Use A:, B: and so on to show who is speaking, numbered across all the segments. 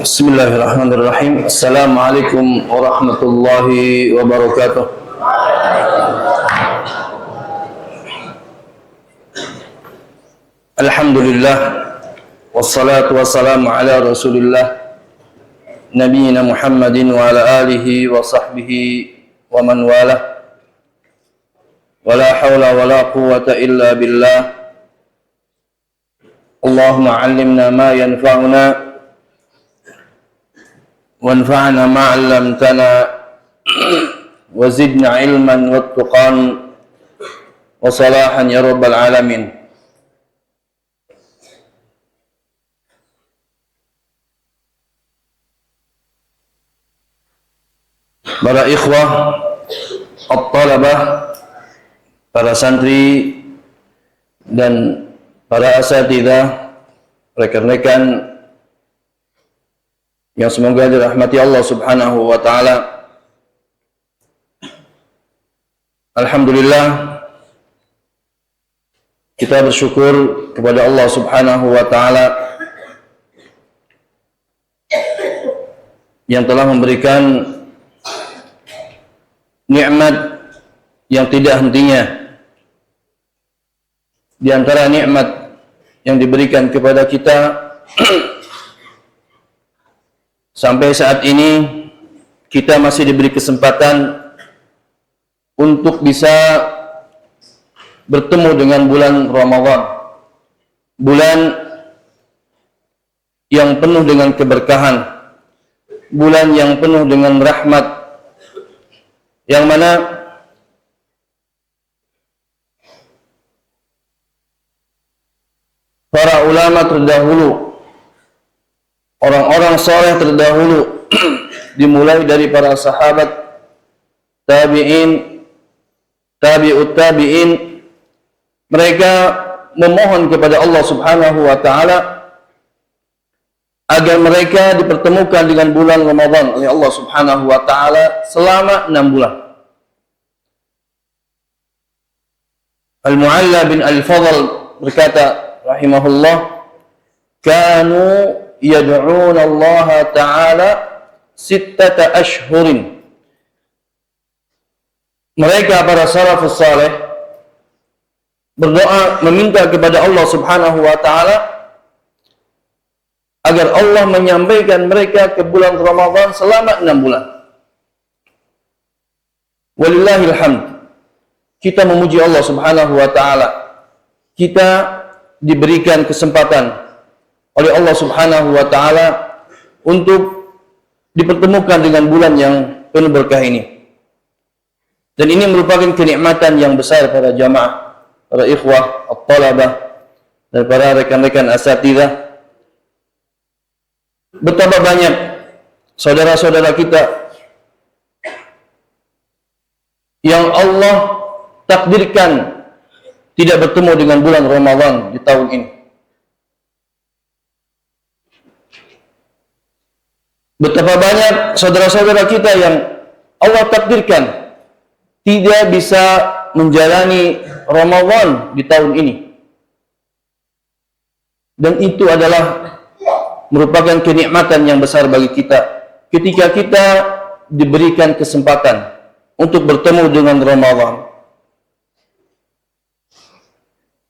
A: Bismillahirrahmanirrahim. Assalamualaikum warahmatullahi wabarakatuh. Alhamdulillah, wassalatu wassalamu ala rasulillah nabiyina Muhammadin wa ala alihi wa sahbihi wa man walah. Wala hawla wala quwwata illa billah. Allahumma 'allimna ma yanfa'una wanfa'na ma 'allamtana wa zidna 'ilman wattaqan wa salahan ya rabbal alamin. Para ikhwah at-talabah, para santri dan para asatidzah, rekan-rekan yang semoga dirahmati Allah Subhanahu wa taala. Alhamdulillah, kita bersyukur kepada Allah Subhanahu wa taala yang telah memberikan nikmat yang tidak hentinya. Di antara nikmat yang diberikan kepada kita sampai saat ini, kita masih diberi kesempatan untuk bisa bertemu dengan bulan Ramadan, bulan yang penuh dengan keberkahan, bulan yang penuh dengan rahmat, yang mana para ulama terdahulu, orang-orang soleh terdahulu, dimulai dari para sahabat, tabi'in, tabi'ut tabi'in, mereka memohon kepada Allah Subhanahu wa ta'ala agar mereka dipertemukan dengan bulan Ramadan oleh Allah Subhanahu wa ta'ala selama 6 bulan. Al-Mu'alla bin Al-Fadl berkata rahimahullah, kanu yad'una Allah ta'ala 6 ashhurin. Mereka para salafus saleh berdoa meminta kepada Allah Subhanahu wa ta'ala agar Allah menyampaikan mereka ke bulan Ramadan selama 6 bulan. Walillahil hamd. Kita memuji Allah Subhanahu wa ta'ala. Kita diberikan kesempatan oleh Allah Subhanahu wa ta'ala untuk dipertemukan dengan bulan yang penuh berkah ini. Dan ini merupakan kenikmatan yang besar para jamaah, para ikhwah at-talabah, dan para rekan-rekan asatidzah. Betapa banyak saudara-saudara kita yang Allah takdirkan tidak bertemu dengan bulan Ramadan di tahun ini. Betapa banyak saudara-saudara kita yang Allah takdirkan tidak bisa menjalani Ramadan di tahun ini. Dan itu adalah merupakan kenikmatan yang besar bagi kita ketika kita diberikan kesempatan untuk bertemu dengan Ramadan.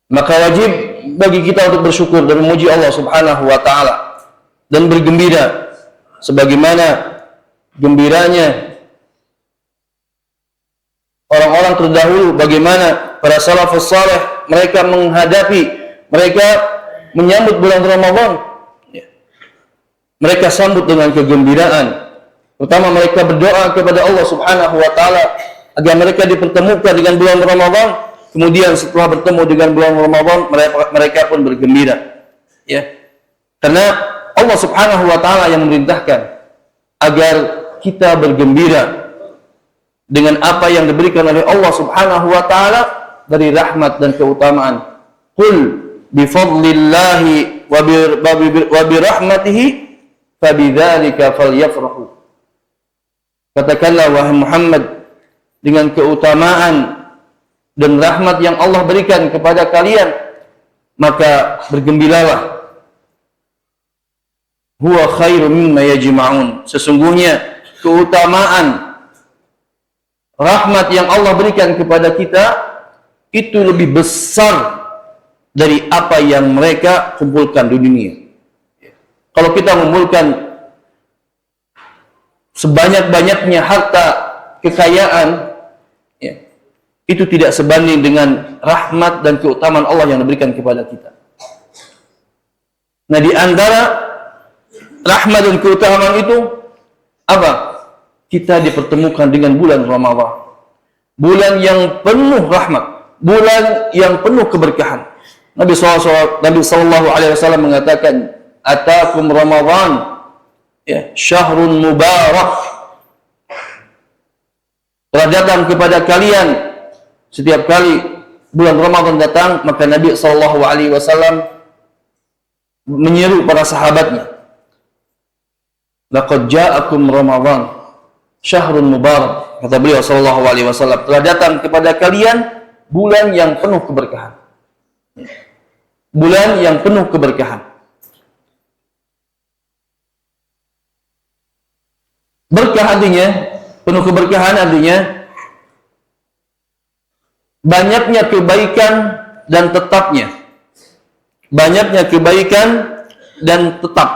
A: Maka wajib bagi kita untuk bersyukur dan memuji Allah Subhanahu wa ta'ala dan bergembira sebagaimana gembiranya orang-orang terdahulu, bagaimana para salafus saleh mereka menyambut bulan Ramadan. Mereka sambut dengan kegembiraan. Pertama, mereka berdoa kepada Allah Subhanahu wa ta'ala agar mereka dipertemukan dengan bulan Ramadan. Kemudian setelah bertemu dengan bulan Ramadan, mereka pun bergembira. Ya. Karena Allah Subhanahu wa ta'ala yang memerintahkan agar kita bergembira dengan apa yang diberikan oleh Allah Subhanahu wa ta'ala dari rahmat dan keutamaan. Qul bifadlillahi wa birahmatihi fabidzalika falyafrahu. Katakanlah wahai Muhammad, dengan keutamaan dan rahmat yang Allah berikan kepada kalian, maka bergembiralah. huwa khairum mimma yajma'un. Sesungguhnya keutamaan rahmat yang Allah berikan kepada kita itu lebih besar dari apa yang mereka kumpulkan di dunia. Kalau kita mengumpulkan sebanyak-banyaknya harta, kekayaan, ya, itu tidak sebanding dengan rahmat dan keutamaan Allah yang diberikan kepada kita. Nah, di antara rahmat dan keutamaan itu apa? Kita dipertemukan dengan bulan Ramadan. Bulan yang penuh rahmat, bulan yang penuh keberkahan. Nabi sallallahu alaihi wasallam mengatakan, "Atakum Ramadan, ya, syahrun mubarak." Telah datang kepada kalian setiap kali bulan Ramadan datang, maka Nabi sallallahu alaihi wasallam menyeru para sahabatnya, "Laqad ja'akum Ramadan, syahrun mubarak." Kata beliau sallallahu alaihi wasallam, telah datang kepada kalian bulan yang penuh keberkahan. Bulan yang penuh keberkahan. Berkah artinya, penuh keberkahan artinya banyaknya kebaikan dan tetapnya. Banyaknya kebaikan dan tetap.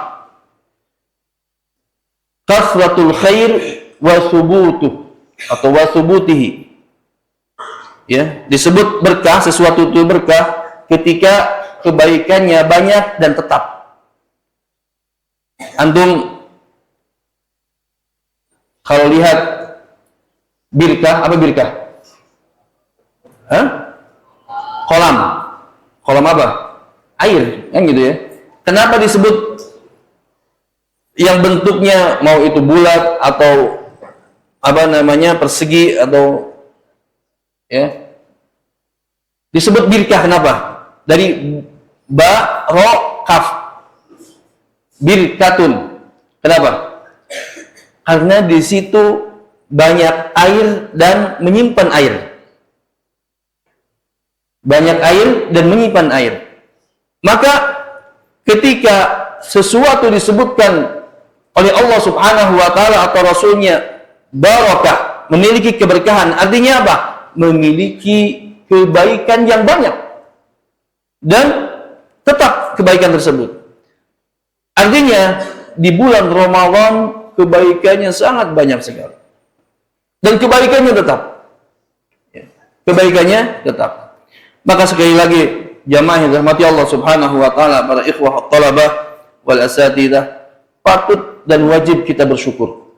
A: Kasratul khair wa subutuh atau wa subutihi. Ya, disebut berkah, sesuatu itu berkah ketika kebaikannya banyak dan tetap. Antum kalau lihat birkah, apa birkah? Hah? Kolam. Kolam apa? Air, kan gitu ya. Kenapa disebut yang bentuknya mau itu bulat atau apa namanya persegi atau ya? Disebut birkah kenapa? Dari ba, ro, kaf. Birkatun. Kenapa? Karena di situ banyak air dan menyimpan air. Banyak air dan menyimpan air. Maka ketika sesuatu disebutkan oleh Allah Subhanahu wa taala atau Rasulnya barakah, memiliki keberkahan, artinya apa? Memiliki kebaikan yang banyak dan tetap kebaikan tersebut. Artinya di bulan Ramadan kebaikannya sangat banyak sekali. Dan kebaikannya tetap. Kebaikannya tetap. Maka sekali lagi, jamaah yang dirahmati Allah Subhanahu wa taala, para ikhwah at-talabah wal asatidah, patut dan wajib kita bersyukur.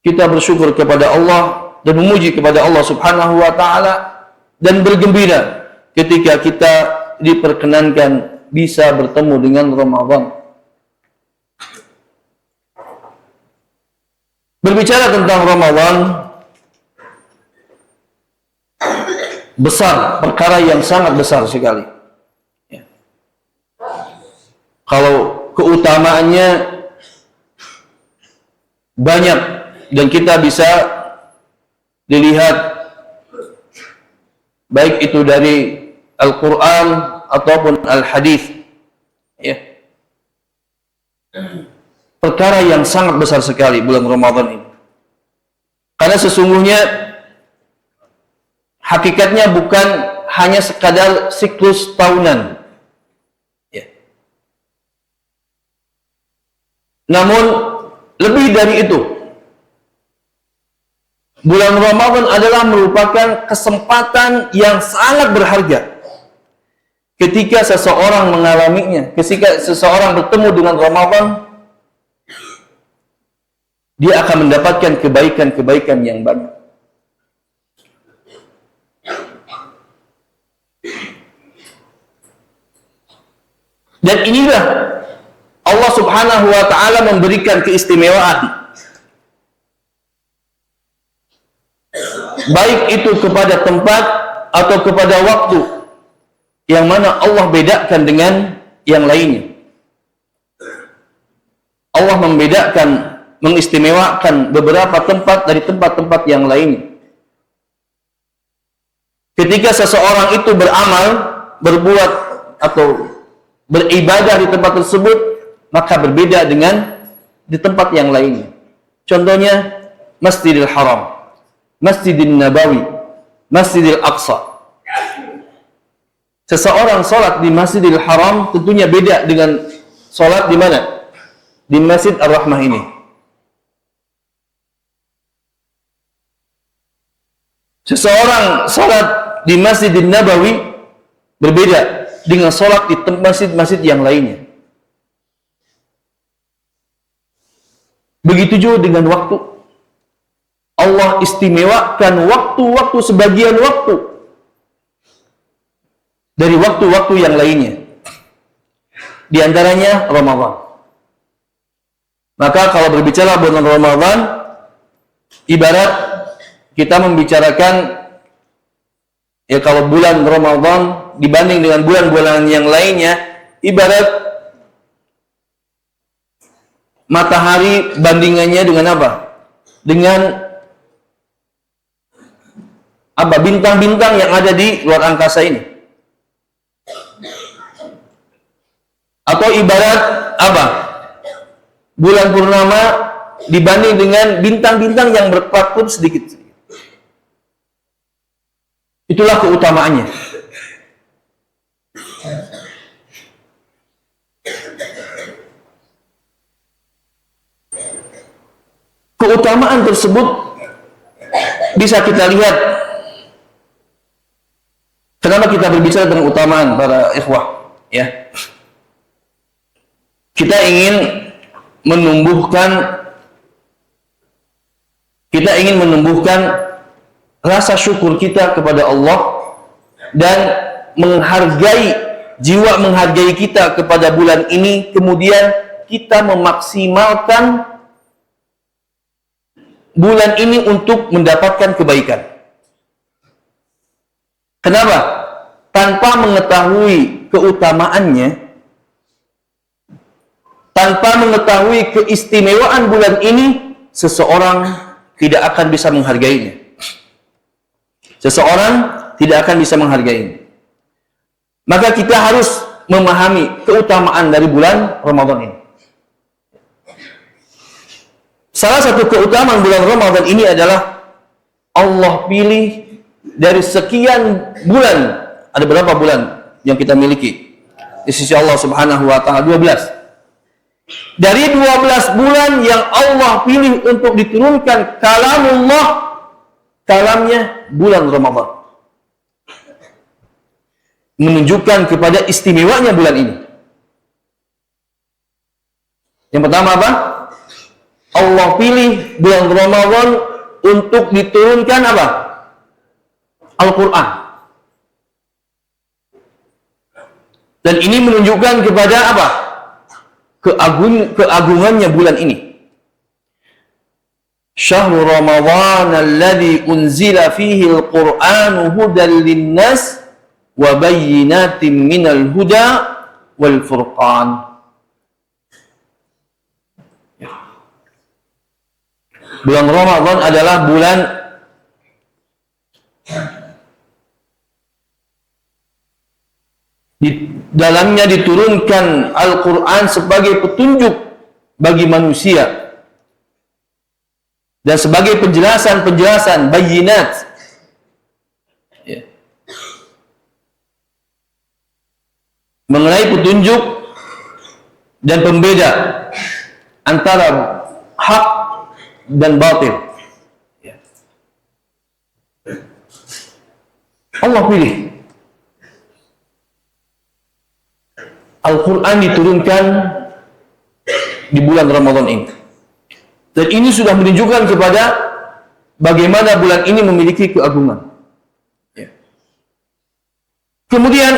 A: Kita bersyukur kepada Allah dan memuji kepada Allah Subhanahu wa taala dan bergembira ketika kita diperkenankan bisa bertemu dengan Ramadan. Berbicara tentang Ramadan, besar, perkara yang sangat besar sekali. Ya. Kalau keutamaannya banyak dan kita bisa dilihat baik itu dari Al-Quran ataupun Al-Hadis. Ya. Perkara yang sangat besar sekali bulan Ramadan ini. Karena sesungguhnya hakikatnya bukan hanya sekadar siklus tahunan. Ya. Namun lebih dari itu. Bulan Ramadan adalah merupakan kesempatan yang sangat berharga. Ketika seseorang mengalaminya, ketika seseorang bertemu dengan Ramadan, dia akan mendapatkan kebaikan-kebaikan yang banyak. Dan inilah Allah Subhanahu wa taala memberikan keistimewaan, baik itu kepada tempat atau kepada waktu, yang mana Allah bedakan dengan yang lainnya. Allah membedakan, mengistimewakan beberapa tempat dari tempat-tempat yang lainnya. Ketika seseorang itu beramal, berbuat atau beribadah di tempat tersebut, maka berbeda dengan di tempat yang lainnya. Contohnya Masjidil Haram, Masjidil Nabawi, Masjidil Aqsa. Seseorang sholat di Masjidil Haram tentunya beda dengan sholat di mana? Di Masjid Ar-Rahmah ini. Seseorang sholat di Masjidil Nabawi berbeda dengan sholat di masjid-masjid yang lainnya. Begitu juga dengan waktu. Allah istimewakan waktu-waktu, sebagian waktu dari waktu-waktu yang lainnya. Di antaranya Ramadan. Maka kalau berbicara bulan Ramadan, ibarat kita membicarakan, ya kalau bulan Ramadan dibanding dengan bulan-bulan yang lainnya, ibarat matahari bandingannya dengan apa? Dengan apa? Bintang-bintang yang ada di luar angkasa ini. Atau ibarat apa? Bulan purnama dibanding dengan bintang-bintang yang berkelap-kelip sedikit. Itulah keutamaannya. Keutamaan tersebut bisa kita lihat. Kenapa kita berbicara tentang keutamaan para ikhwah? Ya, kita ingin menumbuhkan rasa syukur kita kepada Allah dan jiwa menghargai kita kepada bulan ini. Kemudian kita memaksimalkan bulan ini untuk mendapatkan kebaikan. Kenapa? Tanpa mengetahui keutamaannya, tanpa mengetahui keistimewaan bulan ini, seseorang tidak akan bisa menghargainya. Seseorang tidak akan bisa menghargainya. Maka kita harus memahami keutamaan dari bulan Ramadan ini. Salah satu keutamaan bulan Ramadan ini adalah Allah pilih dari sekian bulan. Ada berapa bulan yang kita miliki? Di sisi Allah Subhanahu wa taala 12. Dari 12 bulan yang Allah pilih untuk diturunkan kalamullah, kalamnya bulan Ramadan. Menunjukkan kepada istimewanya bulan ini. Yang pertama apa? Allah pilih bulan Ramadan untuk diturunkan apa? Al-Quran. Dan ini menunjukkan kepada apa? Keagungannya bulan ini. Syahrul Ramadan alladzi unzila fihi al-Qur'anu hudan lin-nas wa bayyinatin minal huda wal furqan. Bulan Ramadan adalah bulan di dalamnya diturunkan Al-Quran sebagai petunjuk bagi manusia dan sebagai penjelasan bayinat, ya, mengenai petunjuk dan pembeda antara hak dan batil. Ya. Allah pilih Al-Quran diturunkan di bulan Ramadan ini. Dan ini sudah menunjukkan kepada bagaimana bulan ini memiliki keagungan. Ya. Kemudian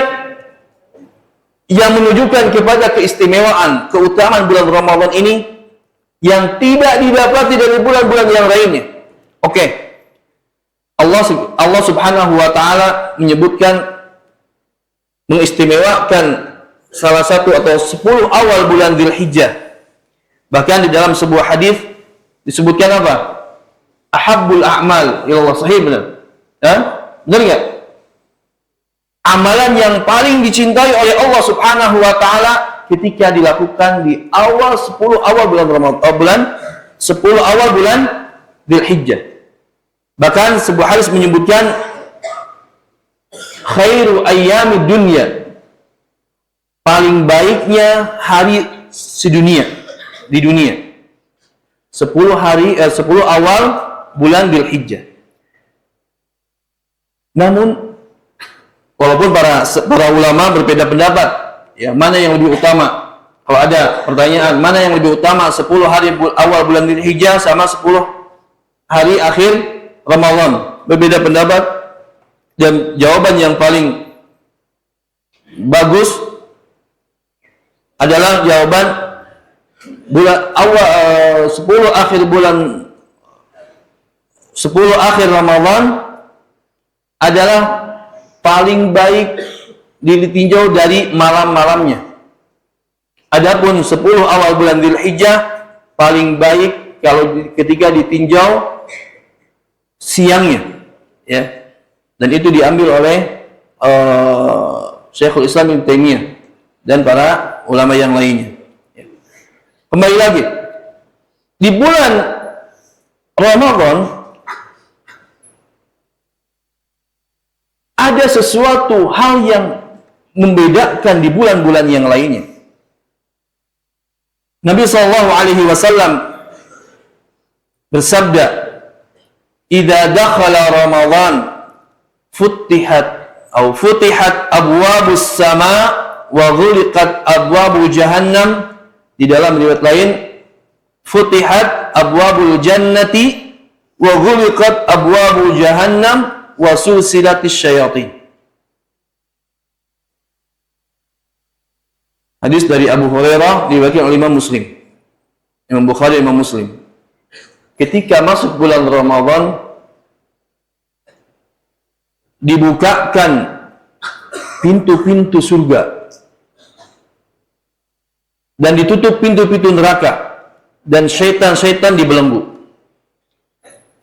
A: yang menunjukkan kepada keistimewaan, keutamaan bulan Ramadan ini yang tidak didapati dari bulan-bulan yang lainnya. Oke. Allah Subhanahu wa taala menyebutkan, mengistimewakan salah satu atau 10 awal bulan Dzulhijjah. Bahkan di dalam sebuah hadis disebutkan apa? Ahabbul a'mal ila Allah, sahih benar? Ya? Benar enggak? Amalan yang paling dicintai oleh Allah Subhanahu wa taala ketika dilakukan di awal 10 awal bulan Ramadan, 10 awal bulan Dzulhijjah. Bahkan sebuah hadis menyebutkan khairu ayyamid dunya, paling baiknya hari sedunia di dunia. 10 awal bulan Dzulhijjah. Namun walaupun para ulama berbeda pendapat, ya, mana yang lebih utama? Kalau ada pertanyaan, mana yang lebih utama, 10 hari awal bulan Dzulhijjah sama 10 hari akhir Ramadan? Berbeda pendapat, dan jawaban yang paling bagus adalah jawaban bulan awal 10 akhir Ramadan adalah paling baik ditinjau dari malam-malamnya. Adapun 10 awal bulan Dzulhijjah paling baik kalau ketika ditinjau siangnya, ya. Dan itu diambil oleh Syekhul Islam Ibnu Taimiyah dan para ulama yang lainnya. Ya. Kembali lagi, di bulan Ramadan ada sesuatu hal yang membedakan di bulan-bulan yang lainnya. Nabi SAW bersabda, "Idza dakhala Ramadan, futihat abwabus sama wa ghuliqat abwabu jahannam." Di dalam riwayat lain, futihat abwabul jannati wa ghuliqat abwabu jahannam wa sulsilatis syayatin. Hadis dari Abu Hurairah diriwayatkan oleh Imam Muslim. Imam Bukhari, Imam Muslim. Ketika masuk bulan Ramadan, dibukakan pintu-pintu surga dan ditutup pintu-pintu neraka, dan syaitan-syaitan dibelenggu.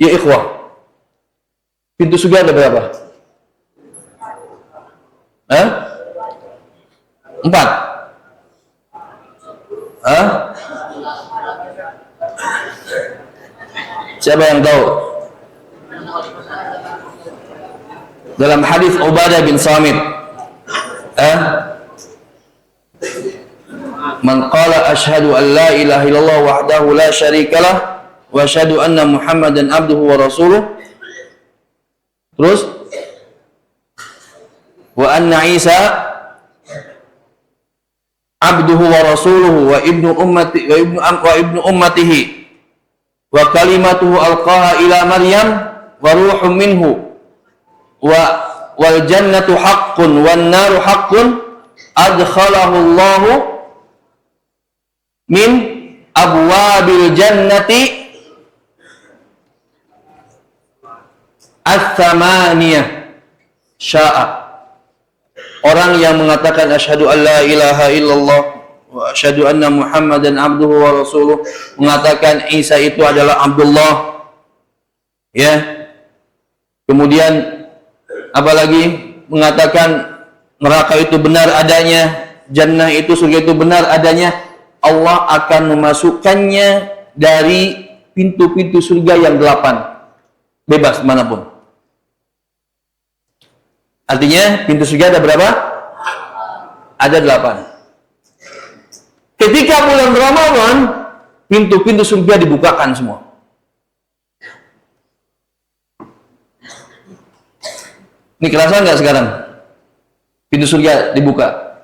A: Ya ikhwah, pintu surga ada berapa? 4. Siapa yang tahu? Dalam hadis Ubadah bin Samit, man qala asyhadu an la ilaha illallah wahdahu la syarikalah wa asyhadu anna Muhammadan abduhu wa rasuluh, terus wa anna Isa abduhu wa rasuluhu wa ibnu ummatihi wa kalimatuhu alqaha ila Maryam wa ruhum minhu wal jannatu haqqun wan naru haqqun adkhalahu Allahu min abwabil jannati ats-tsamaniyah sya'a. Orang yang mengatakan asyhadu an la ilaha illallah wa asyhadu anna Muhammadan abduhu wa rasuluh, mengatakan Isa itu adalah Abdullah, ya. Kemudian apalagi mengatakan neraka itu benar adanya, jannah itu, surga itu benar adanya, Allah akan memasukkannya dari pintu-pintu surga yang 8, bebas manapun. Artinya pintu surga ada berapa? Ada 8. Ketika bulan Ramadan, pintu-pintu surga dibukakan semua. Ini kerasa nggak sekarang? Pintu surga dibuka.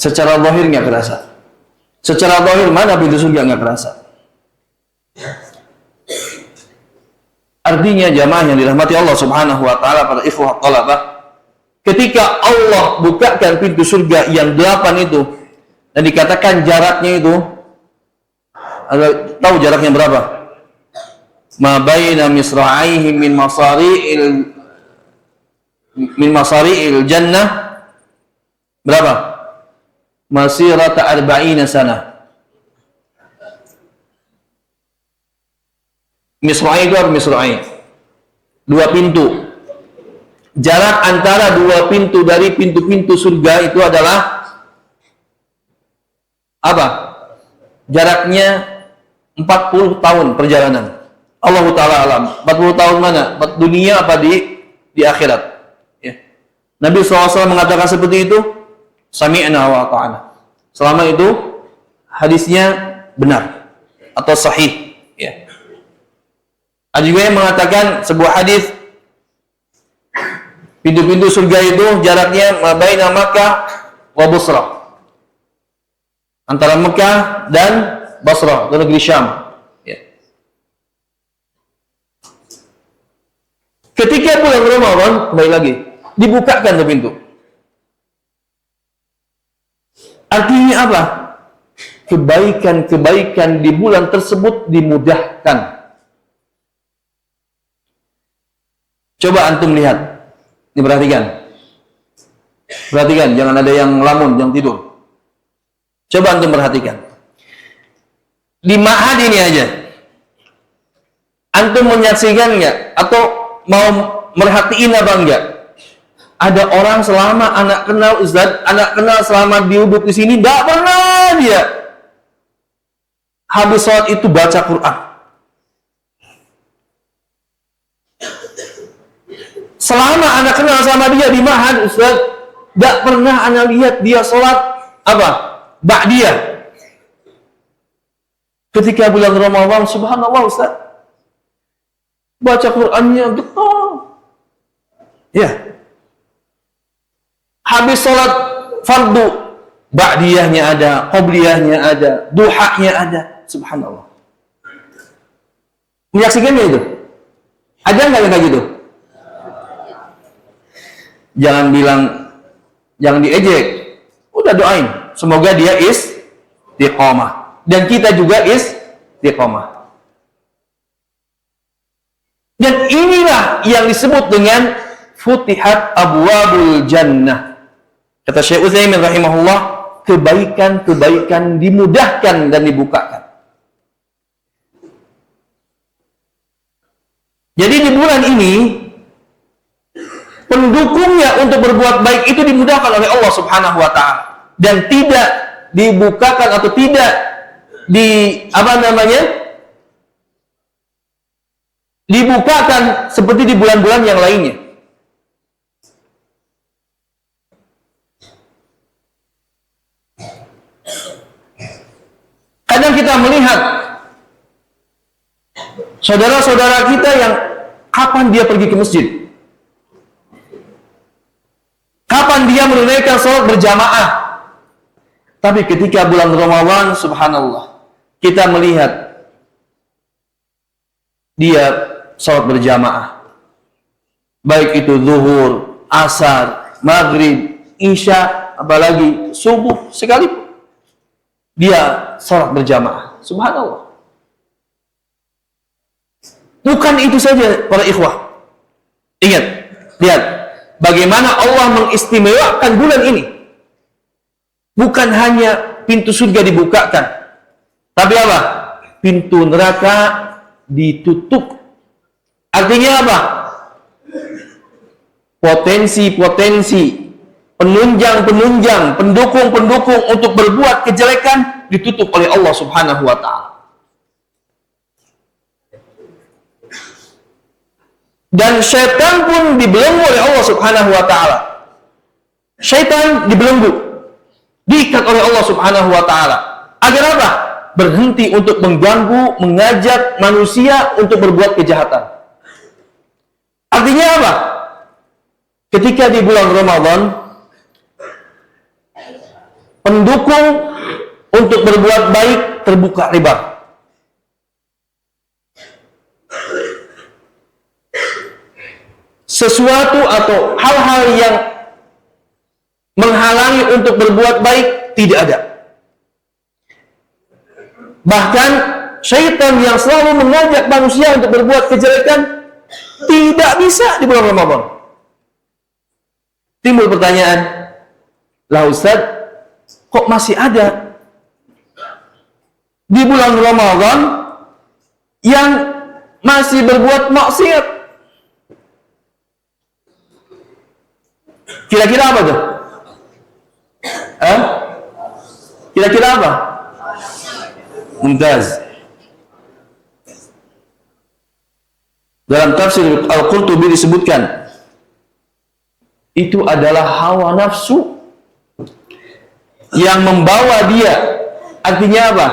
A: Secara zahir nggak kerasa. Secara zahir mana pintu surga nggak kerasa. Artinya jamaah yang dirahmati Allah Subhanahu wa taala, para ikhwah talabah, ketika Allah bukakan pintu surga yang 8 itu dan dikatakan jaraknya itu, tahu jaraknya berapa? Ma baina misra'aihi min masari'il jannah, berapa? Masirata arba'ina sana. Misra'i itu apa misra'i? 2 pintu. jarak antara dua pintu dari pintu-pintu surga itu adalah apa? Jaraknya 40 tahun perjalanan. Allah Ta'ala alam. 40 tahun mana? Dunia apa di akhirat? Ya. Nabi SAW mengatakan seperti itu. Sami'na wa ta'ana. Selama itu hadisnya benar atau sahih. Ya. Ada juga yang mengatakan sebuah hadis pintu-pintu surga itu jaraknya baina Makkah wa Basrah. Antara Mekah dan Basrah, atau negeri Syam. Ya. Ketika bulan Ramadan, kembali lagi, dibukakan tuh pintu. Artinya apa? Kebaikan-kebaikan di bulan tersebut dimudahkan. Coba antum lihat, diperhatikan. Perhatikan, jangan ada yang ngelamun, yang tidur. Coba antum perhatikan. Di ma'had ini aja, antum menyaksikan nggak? Atau mau merhatiin apa enggak? Ada orang selama anak kenal Ustaz, anak kenal selama duduk di sini, nggak pernah dia habis sholat itu baca Quran. Selama anak kenal sama dia di ma'had Ustaz, nggak pernah anak lihat dia sholat apa? Ba'diyah. Ketika bulan Ramadan, subhanallah Ustaz, baca Qur'annya getol. Ya. Habis sholat fardu, ba'diyahnya ada, qobliyahnya ada, duhanya ada. Subhanallah. Menyaksikannya itu? Ada nggak yang kayak gitu? Jangan bilang, jangan diejek. Udah doain. Semoga dia istiqomah. Dan kita juga istiqomah. Dan inilah yang disebut dengan futihat abwabul jannah. Kata Syekh Utsaimin rahimahullah, kebaikan-kebaikan dimudahkan dan dibukakan. Jadi di bulan ini, pendukungnya untuk berbuat baik itu dimudahkan oleh Allah Subhanahu wa Ta'ala. Dan tidak dibukakan atau tidak dibukakan seperti di bulan-bulan yang lainnya. Kadang kita melihat saudara-saudara kita yang kapan dia pergi ke masjid, kapan dia menunaikan sholat berjamaah. Tapi ketika bulan Ramadan, subhanallah, kita melihat dia sholat berjamaah. Baik itu zuhur, asar, maghrib, isya, apalagi subuh sekalipun. Dia sholat berjamaah. Subhanallah. Bukan itu saja para ikhwah. Ingat, lihat bagaimana Allah mengistimewakan bulan ini. Bukan hanya pintu surga dibukakan, tapi apa? Pintu neraka ditutup. Artinya apa? Potensi-potensi, penunjang-penunjang, pendukung-pendukung untuk berbuat kejelekan ditutup oleh Allah Subhanahu wa Ta'ala. Dan syaitan pun dibelenggu oleh Allah Subhanahu wa Ta'ala. Syaitan dibelenggu, diikat oleh Allah Subhanahu wa Ta'ala. Agar apa? Berhenti untuk mengganggu, mengajak manusia untuk berbuat kejahatan. Artinya apa? Ketika di bulan Ramadan, pendukung untuk berbuat baik terbuka lebar. Sesuatu atau hal-hal yang menghalangi untuk berbuat baik tidak ada. Bahkan syaitan yang selalu mengajak manusia untuk berbuat kejelekan tidak bisa di bulan Ramadan. Timbul pertanyaan, lah Ustaz, kok masih ada di bulan Ramadan yang masih berbuat maksiat? Kira-kira apa tuh? Kira-kira apa? Mumtaz. Dalam tafsir Al-Qurtubi disebutkan itu adalah hawa nafsu yang membawa dia. Artinya apa?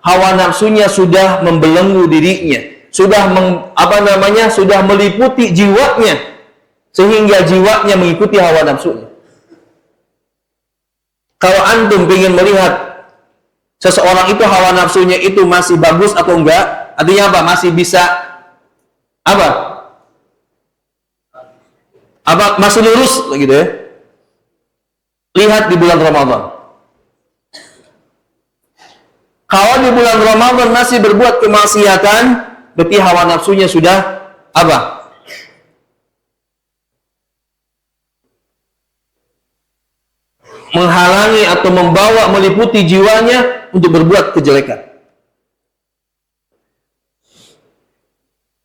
A: Hawa nafsunya sudah membelenggu dirinya, sudah sudah meliputi jiwanya, sehingga jiwanya mengikuti hawa nafsunya. Kalau antum ingin melihat seseorang itu hawa nafsunya itu masih bagus atau enggak, artinya apa? Masih bisa masih lurus gitu ya. Lihat di bulan Ramadan. Kalau di bulan Ramadan masih berbuat kemaksiatan, berarti hawa nafsunya sudah menghalangi atau membawa meliputi jiwanya untuk berbuat kejelekan.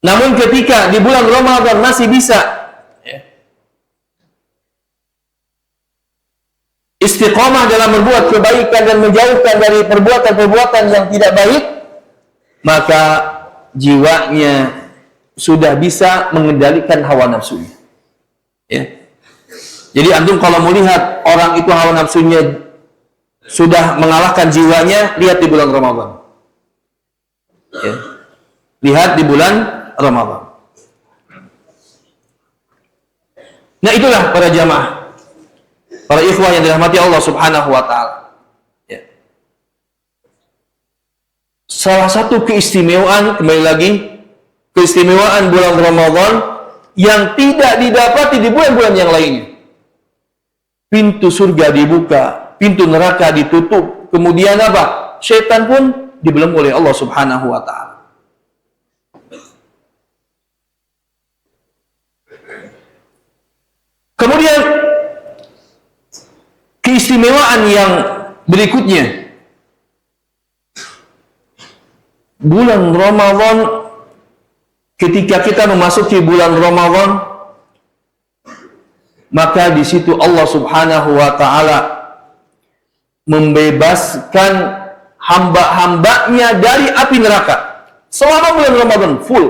A: Namun ketika di bulan Ramadan masih bisa istiqomah dalam berbuat kebaikan dan menjauhkan dari perbuatan-perbuatan yang tidak baik, maka jiwanya sudah bisa mengendalikan hawa nafsunya. Ya. Jadi antum kalau melihat orang itu hawa nafsunya sudah mengalahkan jiwanya, lihat di bulan Ramadan. Ya. Lihat di bulan Ramadan. Nah, itulah para jamaah, para ikhwah yang dirahmati Allah Subhanahu wa taala. Ya. Salah satu keistimewaan, kembali lagi, keistimewaan bulan Ramadan yang tidak didapati di bulan-bulan yang lainnya. Pintu surga dibuka, pintu neraka ditutup, kemudian apa? Syaitan pun dibelenggu oleh Allah Subhanahu wa taala. Kemudian keistimewaan yang berikutnya, bulan Ramadan, ketika kita memasuki bulan Ramadan, maka di situ Allah Subhanahu wa taala membebaskan hamba-hambanya dari api neraka selama bulan Ramadan full.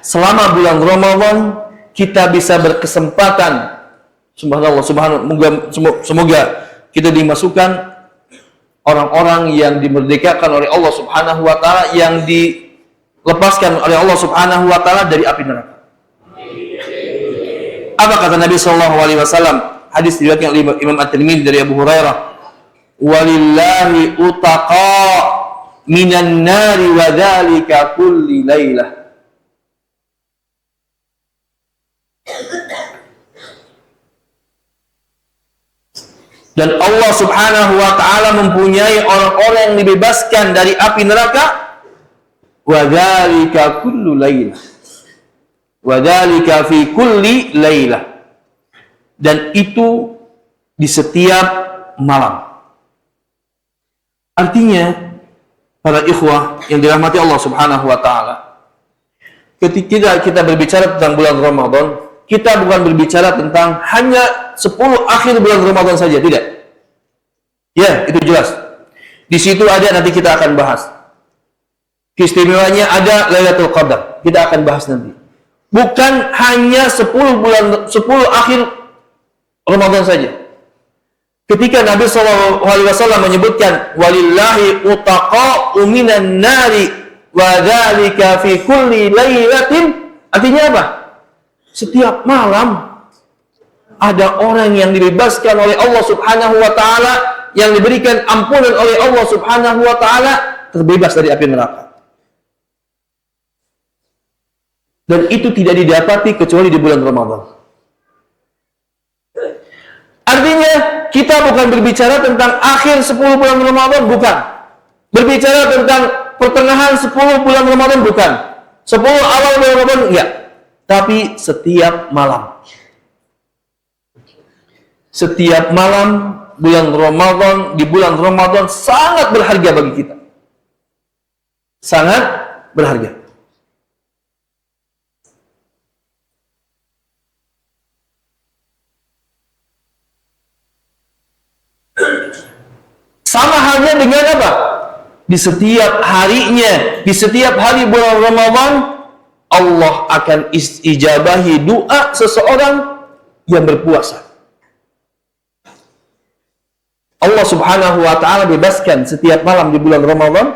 A: Selama bulan Ramadan kita bisa berkesempatan, subhanallah, semoga kita dimasukkan orang-orang yang dimerdekakan oleh Allah Subhanahu wa taala, yang dilepaskan oleh Allah Subhanahu wa taala dari api neraka. Apa kata Nabi sallallahu alaihi wasallam? Hadis diriwayatkan oleh Imam At-Tirmidzi dari Abu Hurairah, "Walillahi utaqa minan nari wa dzalika kulli lailah." Dan Allah Subhanahu wa taala mempunyai orang-orang yang dibebaskan dari api neraka, wa dzalika kullu lailah. Wa dzalika fi kulli lailah. Dan itu di setiap malam. Artinya, para ikhwah yang dirahmati Allah Subhanahu wa taala, ketika kita berbicara tentang bulan Ramadan, kita bukan berbicara tentang hanya 10 akhir bulan Ramadan saja, tidak. Ya, itu jelas. Di situ ada, nanti kita akan bahas. Keistimewaannya ada Lailatul Qadar. Kita akan bahas nanti. Bukan hanya 10 akhir Ramadan saja. Ketika Nabi SAW menyebutkan walillahi utaqa'u minan nari wa dzalika fi kulli lailatin, artinya apa? Setiap malam ada orang yang dibebaskan oleh Allah Subhanahu wa taala, yang diberikan ampunan oleh Allah Subhanahu wa taala, terbebas dari api neraka. Dan itu tidak didapati kecuali di bulan Ramadan. Artinya kita bukan berbicara tentang akhir 10 bulan Ramadan, bukan. Berbicara tentang pertengahan 10 bulan Ramadan, bukan. 10 awal bulan Ramadan, enggak. Tapi setiap malam. Setiap malam bulan Ramadan, di bulan Ramadan sangat berharga bagi kita. Sangat berharga. Sama halnya dengan apa? Di setiap harinya, di setiap hari bulan Ramadan, Allah akan ijabahi doa seseorang yang berpuasa. Allah Subhanahu wa ta'ala bebaskan setiap malam di bulan Ramadan,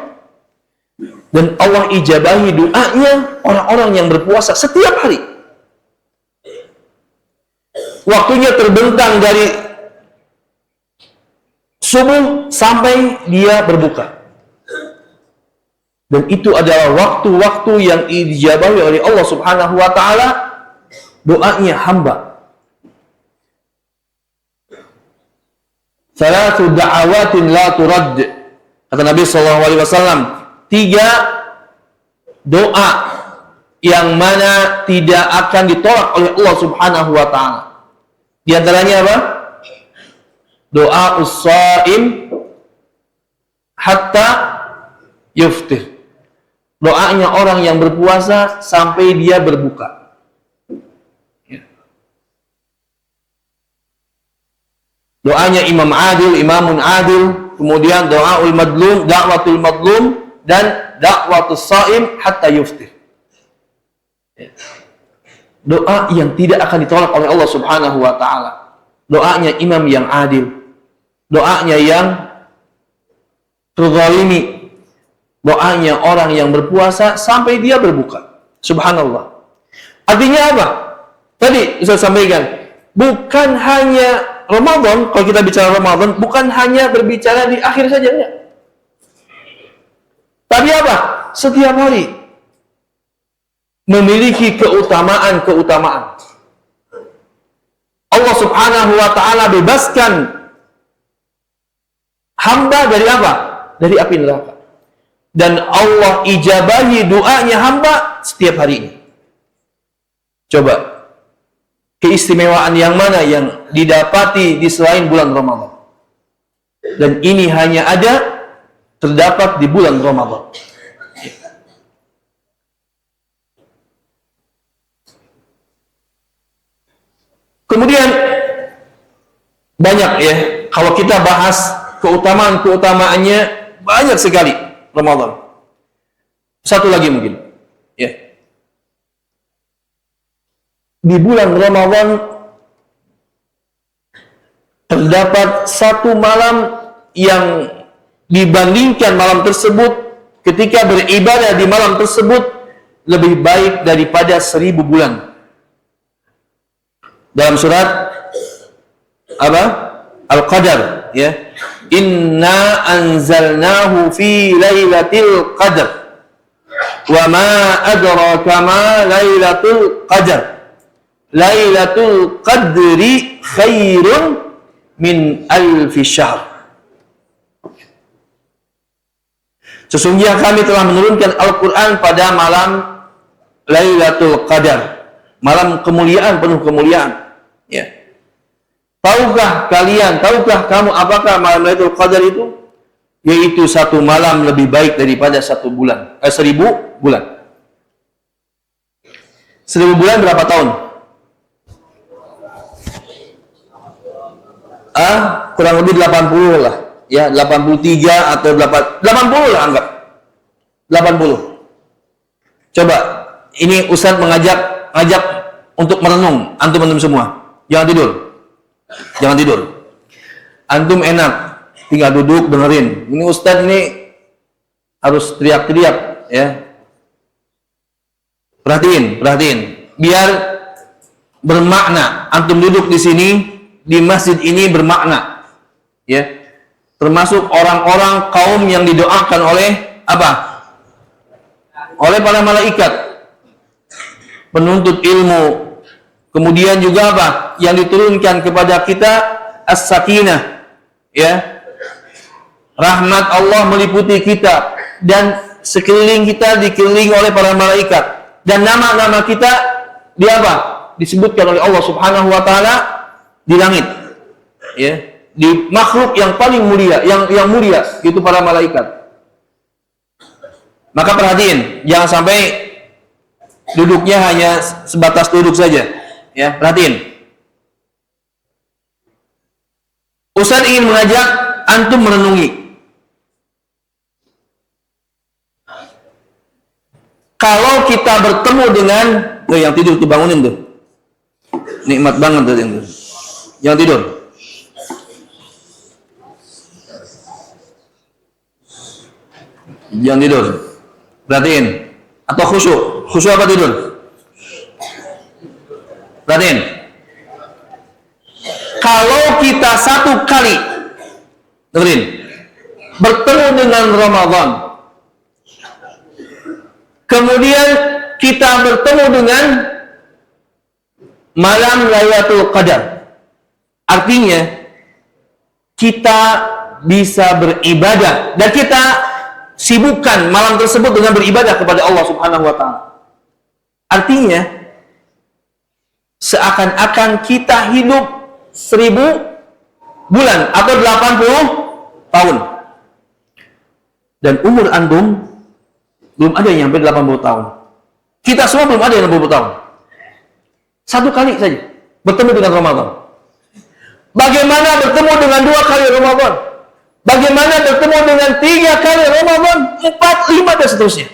A: dan Allah ijabahi doanya orang-orang yang berpuasa setiap hari. Waktunya terbentang dari subuh sampai dia berbuka. Dan itu adalah waktu-waktu yang dijabahi oleh Allah Subhanahu wa ta'ala doanya hamba. Salatu da'awatin la turad. Kata Nabi SAW, 3 doa yang mana tidak akan ditolak oleh Allah Subhanahu wa ta'ala. Di antaranya apa? Doa us-shaim hatta yuftir. Doanya orang yang berpuasa sampai dia berbuka. Doanya imamun adil, kemudian doaul madlum, da'watul madlum, dan da'watus shaim hatta yuftir. Doa yang tidak akan ditolak oleh Allah Subhanahu wa ta'ala. Doanya imam yang adil, doanya yang terzalimi, doanya orang yang berpuasa sampai dia berbuka. Subhanallah. Artinya apa? Tadi saya sampaikan, bukan hanya Ramadan, kalau kita bicara Ramadan, bukan hanya berbicara di akhir saja, enggak. Tapi apa? Setiap hari memiliki keutamaan-keutamaan. Allah Subhanahu wa ta'ala bebaskan hamba dari apa? Dari api neraka. Dan Allah ijabahi doanya hamba setiap hari ini. Coba, keistimewaan yang mana yang didapati di selain bulan Ramadan? Dan ini hanya terdapat di bulan Ramadan. Kemudian banyak ya, kalau kita bahas keutamaan-keutamaannya banyak sekali Ramadan. Satu lagi mungkin, ya. Di bulan Ramadan terdapat satu malam yang dibandingkan malam tersebut, ketika beribadah di malam tersebut lebih baik daripada 1000 bulan. Dalam surat apa? Al-Qadar, ya. Inna anzalnahu fi lailatul qadar. Wa ma adraka ma lailatul qadar. Lailatul qadri khairun min alfi syahr. Sesungguhnya kami telah menurunkan Al-Quran pada malam Lailatul Qadar, malam kemuliaan, penuh kemuliaan. Ya. Tahukah kamu apakah malam Lailatul Qadar itu? Yaitu satu malam lebih baik daripada 1000 bulan. 1000 bulan berapa tahun? Kurang lebih 80 lah. Ya, 83 atau 80 lah anggap. 80. Coba, ini Ustaz ngajak untuk merenung, antum semua. Jangan tidur. Antum enak, tinggal duduk dengerin. Ini Ustaz ini harus teriak-teriak, ya. Perhatiin. Biar bermakna. Antum duduk di sini, di masjid ini bermakna. Ya. Termasuk orang-orang kaum yang didoakan oleh apa? Oleh para malaikat, penuntut ilmu. Kemudian juga apa? Yang diturunkan kepada kita as-sakinah, ya. Rahmat Allah meliputi kita dan sekeliling kita dikelilingi oleh para malaikat, dan nama-nama kita di apa? Disebutkan oleh Allah Subhanahu wa taala di langit. Ya. Di makhluk yang paling mulia, yang mulia itu para malaikat. Maka perhatiin, jangan sampai duduknya hanya sebatas duduk saja. Ya, perhatiin. Ustaz ingin mengajak antum merenungi. kalau kita bertemu dengan yang tidur tuh bangunin tuh. Nikmat banget tuh yang tidur. Yang tidur. Yang tidur. Perhatiin. Atau khusyuk. Khusyuk apa tidur? Perhatiin. Kalau kita satu kali dengerin, bertemu dengan Ramadan, kemudian kita bertemu dengan malam Lailatul Qadar, artinya kita bisa beribadah dan kita sibukkan malam tersebut dengan beribadah kepada Allah Subhanahu wa Ta'ala. Artinya seakan-akan kita hidup 1000 bulan atau 80 tahun. Dan umur antum belum ada yang sampai 80 tahun. Kita semua belum ada yang 80 tahun. Satu kali saja bertemu dengan Ramadan. Bagaimana bertemu dengan 2 kali Ramadan? Bagaimana bertemu dengan 3 kali Ramadan, 4, 5 dan seterusnya?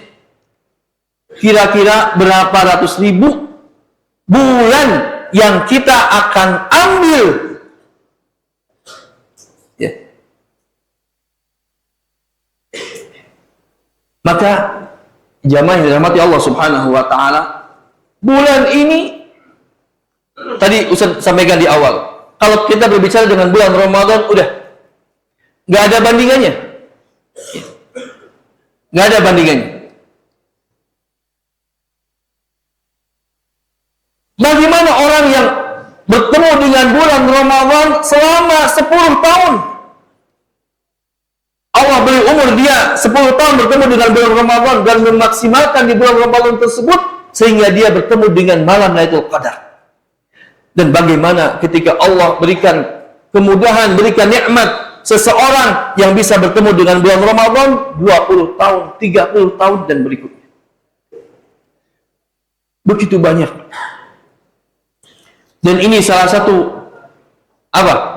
A: Kira-kira berapa ratus ribu bulan yang kita akan ambil? Ya. Maka jamaah yang dirahmati Allah Subhanahu wa Ta'ala, bulan ini tadi Ustaz sampaikan di awal, kalau kita berbicara dengan bulan Ramadan, udah nggak ada bandingannya, nggak ada bandingannya. Bagaimana orang yang bertemu dengan bulan Ramadan selama 10 tahun? Allah beri umur dia 10 tahun bertemu dengan bulan Ramadan dan memaksimalkan di bulan Ramadan tersebut sehingga dia bertemu dengan malam Lailatul Qadar. Dan bagaimana ketika Allah berikan kemudahan, berikan nikmat seseorang yang bisa bertemu dengan bulan Ramadan 20 tahun, 30 tahun dan berikutnya. Begitu banyak. Dan ini salah satu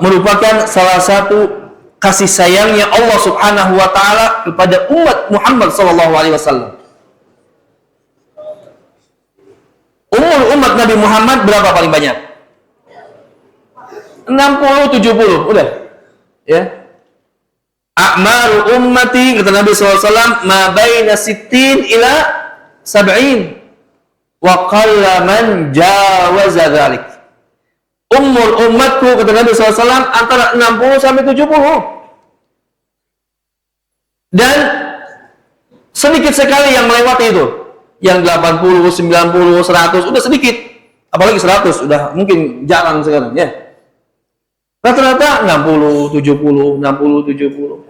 A: merupakan salah satu kasih sayangnya Allah Subhanahu wa Ta'ala kepada umat Muhammad sallallahu alaihi wasallam. Umur umat Nabi Muhammad berapa paling banyak? 60, 70, udah. Ya. A'maru ummati, kata Nabi SAW, ma baina 60 ila 70 wa qalla man jawaza dzalik. Umur umatku, kata Nabi SAW, antara 60 sampai 70. Dan sedikit sekali yang melewati itu. Yang 80, 90, 100, udah sedikit. Apalagi 100, udah mungkin jarang sekarang, ya. Rata-rata 60, 70, 60, 70.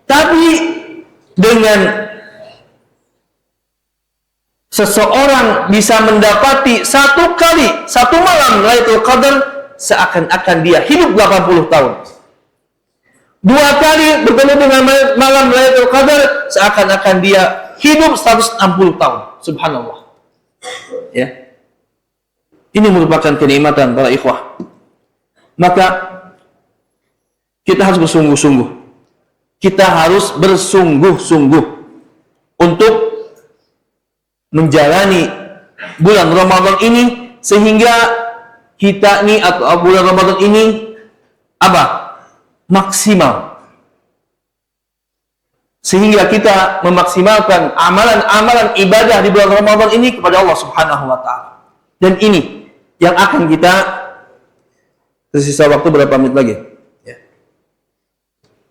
A: Tapi dengan seseorang bisa mendapati satu kali, satu malam Lailatul Qadar, seakan-akan dia hidup 80 tahun. 2 kali bertemu dengan malam Lailatul Qadar, seakan-akan dia hidup 160 tahun. Subhanallah. Ya. Ini merupakan kenikmatan para ikhwah. Maka kita harus bersungguh-sungguh. Kita harus bersungguh-sungguh untuk menjalani bulan Ramadan ini sehingga kita ini atau bulan Ramadan ini maksimal. Sehingga kita memaksimalkan amalan-amalan ibadah di bulan Ramadan ini kepada Allah Subhanahu wa Ta'ala. Dan ini yang akan kita, tersisa waktu berapa menit lagi? Ya.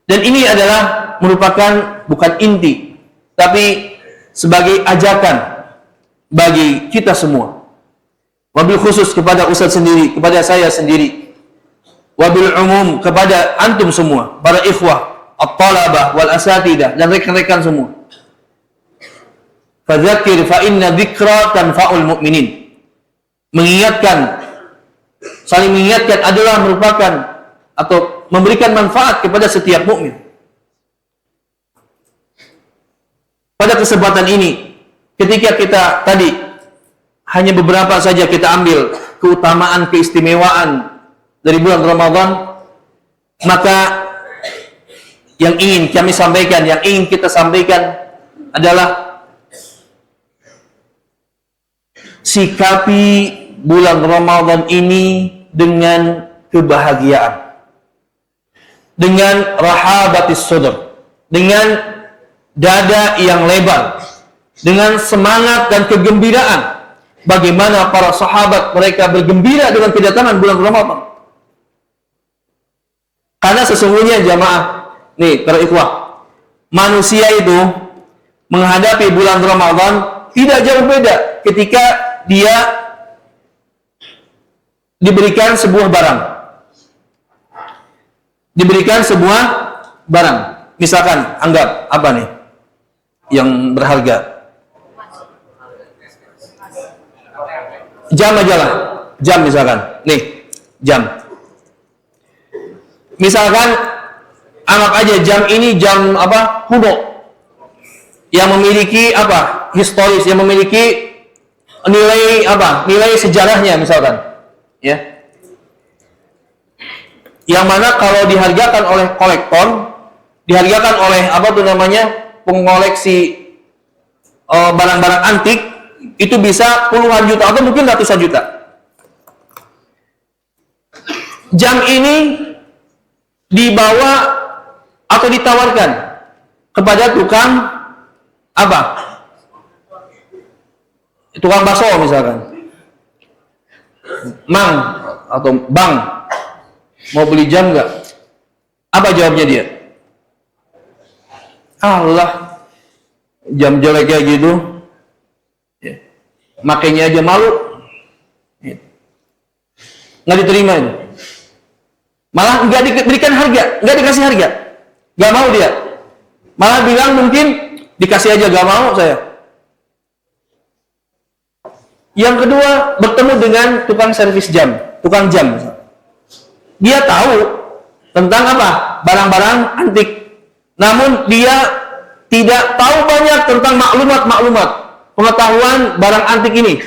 A: Dan ini adalah merupakan bukan inti, tapi sebagai ajakan bagi kita semua. Wabil khusus kepada Ustaz sendiri, kepada saya sendiri. Wabil umum kepada antum semua, para ikhwah, at-talabah wal asatidah dan rekan-rekan semua. Fadzakir fa inna dzikra tanfa'ul mu'minin. Mengingatkan, saling mengingatkan adalah merupakan atau memberikan manfaat kepada setiap mukmin. Pada kesempatan ini, ketika kita tadi hanya beberapa saja kita ambil keutamaan, keistimewaan dari bulan Ramadan, maka yang ingin kami sampaikan, yang ingin kita sampaikan adalah sikapi bulan Ramadan ini dengan kebahagiaan, dengan rahabatis sadr, dengan dada yang lebar, dengan semangat dan kegembiraan. Bagaimana para sahabat mereka bergembira dengan kedatangan bulan Ramadan. Karena sesungguhnya jamaah, nih para ikhwah, manusia itu menghadapi bulan Ramadan tidak jauh beda ketika dia diberikan sebuah barang. Diberikan sebuah barang. Misalkan, anggap apa nih yang berharga? Jam aja lah. Jam misalkan. Nih, jam. Misalkan, anggap aja jam ini jam apa? Kuno. Yang memiliki apa? Historis, yang memiliki nilai apa? Nilai sejarahnya misalkan. Ya. Yang mana kalau dihargakan oleh kolektor, dihargakan oleh apa tuh namanya? Pengoleksi barang-barang antik, itu bisa puluhan juta atau mungkin ratusan juta. Jam ini dibawa atau ditawarkan kepada tukang apa? Tukang bakso misalkan. Mang atau bang, mau beli jam nggak? Apa jawabnya dia? Allah, jam jelek kayak gitu, makainya aja malu, nggak diterima ini. Malah nggak diberikan harga, nggak dikasih harga, nggak mau dia. Malah bilang mungkin dikasih aja, nggak mau saya. Yang kedua, bertemu dengan tukang servis jam, tukang jam. Dia tahu tentang apa? Barang-barang antik. Namun dia tidak tahu banyak tentang maklumat-maklumat, pengetahuan barang antik ini.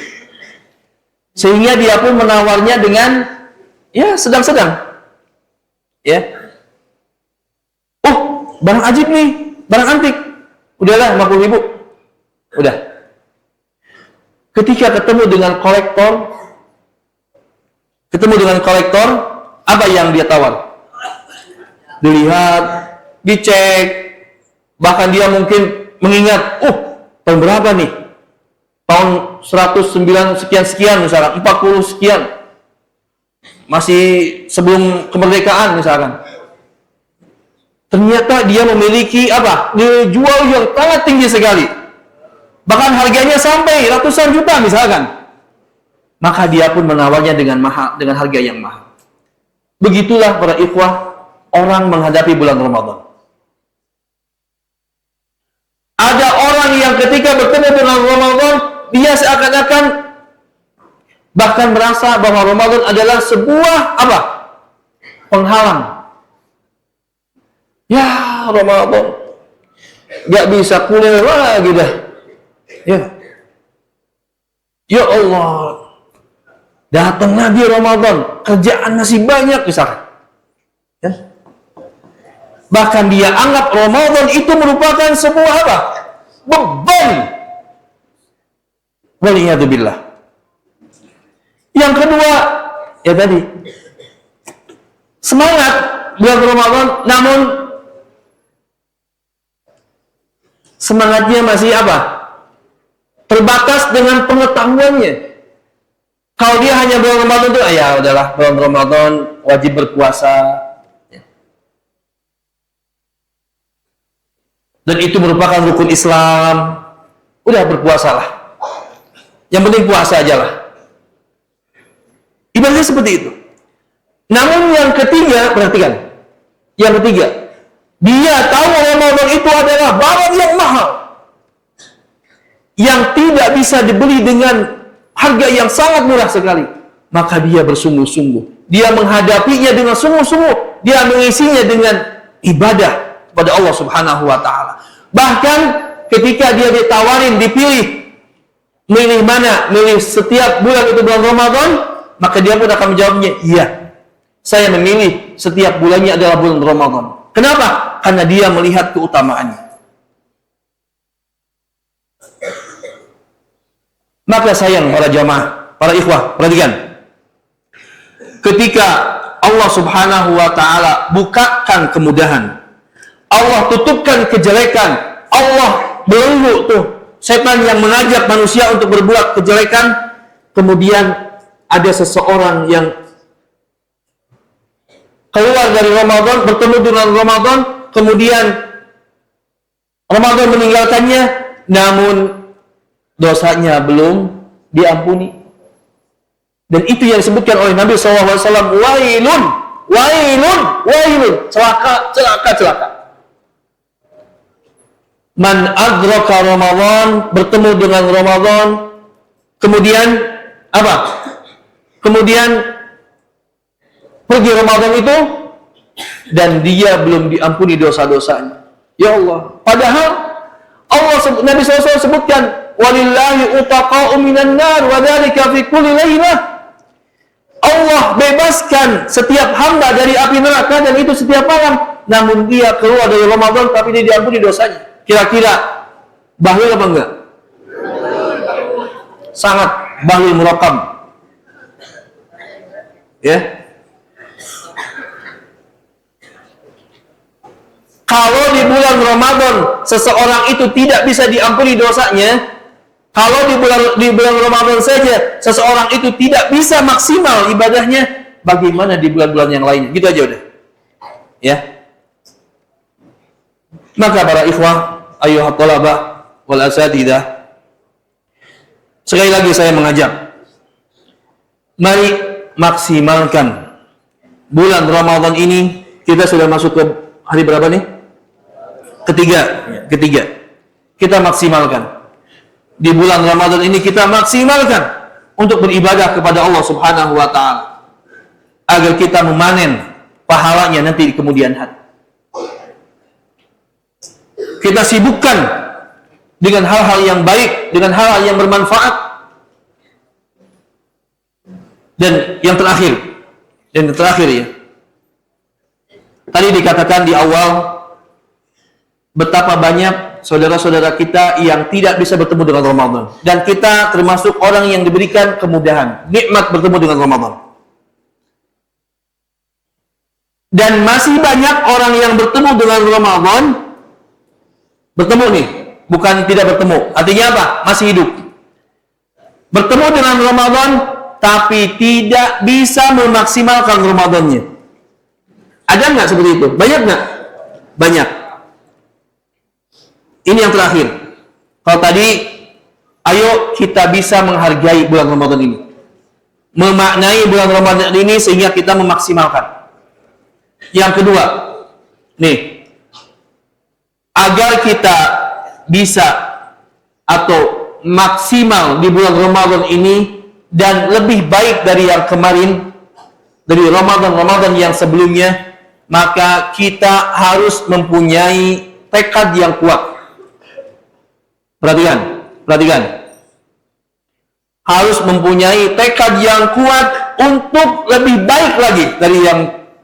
A: Sehingga dia pun menawarnya dengan ya sedang-sedang. Ya. Barang ajib nih, barang antik. Udahlah 50.000. Udah. Ketika ketemu dengan kolektor, apa yang dia tawar? Dilihat, dicek, bahkan dia mungkin mengingat, tahun berapa nih? Tahun 109 sekian-sekian misalkan, 40 sekian. Masih sebelum kemerdekaan misalkan. Ternyata dia memiliki apa? Nilai jual yang sangat tinggi sekali. Bahkan harganya sampai ratusan juta misalkan. Maka dia pun menawarnya dengan mahal, dengan harga yang mahal. Begitulah para ikhwah orang menghadapi bulan Ramadan. Ada orang yang ketika bertemu dengan Ramadan, dia seakan-akan bahkan merasa bahwa Ramadan adalah sebuah apa? Penghalang. Ya, Ramadan gak bisa kuliner lagi dah. Ya Allah, datang lagi Ramadan, kerjaan masih banyak misalkan. Ya. Bahkan dia anggap Ramadan itu merupakan sebuah apa? Beban. Waliyadzubillah. Yang kedua, ya tadi, semangat bulan Ramadan, namun semangatnya masih apa? Terbatas dengan pengetahuannya. Kalau dia hanya bulan Ramadan itu, ya udahlah, bulan Ramadan wajib berpuasa. Dan itu merupakan rukun Islam. Udah berpuasalah. Yang penting puasa aja lah. Ibadahnya seperti itu. Namun yang ketiga, perhatikan. Yang ketiga, dia tahu Ramadan itu adalah barang yang mahal. Yang tidak bisa dibeli dengan harga yang sangat murah sekali. Maka dia bersungguh-sungguh. Dia menghadapinya dengan sungguh-sungguh. Dia mengisinya dengan ibadah kepada Allah Subhanahu wa Ta'ala. Bahkan ketika dia ditawarin, dipilih, milih mana? Milih setiap bulan itu bulan Ramadan, maka dia pun akan menjawabnya, iya. Saya memilih setiap bulannya adalah bulan Ramadan. Kenapa? Karena dia melihat keutamaannya. Maka sayang para jamaah, para ikhwah, perhatikan. Ketika Allah Subhanahu wa ta'ala bukakan kemudahan, Allah tutupkan kejelekan, Allah belenggu tuh setan yang mengajak manusia untuk berbuat kejelekan, kemudian ada seseorang yang keluar dari Ramadan, bertemu dengan Ramadan, kemudian Ramadan meninggalkannya, namun dosanya belum diampuni. Dan itu yang disebutkan oleh Nabi SAW, wailun, wailun, wailun, celaka, celaka, celaka. Man adraka Ramadan, bertemu dengan Ramadan, kemudian apa? Kemudian pergi Ramadan itu dan dia belum diampuni dosa-dosanya. Ya Allah, padahal Nabi SAW sebutkan, walillahi utaqa'u minan nar wa dzalika fi kulli lailah. Allah bebaskan setiap hamba dari api neraka dan itu setiap malam. Namun dia keluar dari Ramadan tapi dia diampuni dosanya. Kira-kira bahlul apa enggak? Sangat bahlul murakam. Ya. Kalau di bulan Ramadan seseorang itu tidak bisa diampuni dosanya, kalau di bulan Ramadan saja seseorang itu tidak bisa maksimal ibadahnya, bagaimana di bulan-bulan yang lainnya? Gitu aja udah. Ya. Maka para ikhwah, ayyuhat thalabah wal asatidah, sekali lagi saya mengajak, mari maksimalkan bulan Ramadan ini. Kita sudah masuk ke hari berapa nih? Ketiga. Kita maksimalkan. Di bulan Ramadan ini kita maksimalkan untuk beribadah kepada Allah Subhanahu wa ta'ala agar kita memanen pahalanya nanti di kemudian hari. Kita sibukkan dengan hal-hal yang baik, dengan hal-hal yang bermanfaat. Dan yang terakhir ya. Tadi dikatakan di awal betapa banyak saudara-saudara kita yang tidak bisa bertemu dengan Ramadan. Dan kita termasuk orang yang diberikan kemudahan, nikmat bertemu dengan Ramadan. Dan masih banyak orang yang bertemu dengan Ramadan, bertemu nih, bukan tidak bertemu. Artinya apa? Masih hidup. Bertemu dengan Ramadan, tapi tidak bisa memaksimalkan Ramadannya. Ada nggak seperti itu? Banyak nggak? Banyak. Ini yang terakhir. Kalau tadi, ayo kita bisa menghargai bulan Ramadan ini. Memaknai bulan Ramadan ini sehingga kita memaksimalkan. Yang kedua, nih, agar kita bisa atau maksimal di bulan Ramadan ini dan lebih baik dari yang kemarin, dari Ramadan yang sebelumnya, maka kita harus mempunyai tekad yang kuat. Perhatikan. Harus mempunyai tekad yang kuat untuk lebih baik lagi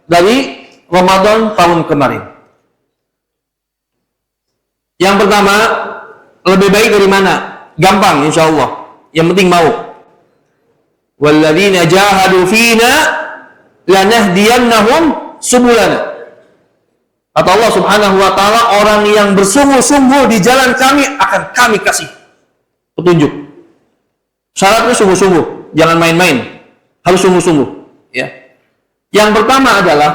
A: dari Ramadan tahun kemarin. Yang pertama, lebih baik dari mana? Gampang insyaallah. Yang penting mau. Walladzina jahadu fina lanahdiyannahum subulana. Kata Allah Subhanahu wa ta'ala, orang yang bersungguh-sungguh di jalan kami akan kami kasih petunjuk. Syaratnya sungguh-sungguh, jangan main-main. Harus sungguh-sungguh, ya. Yang pertama adalah,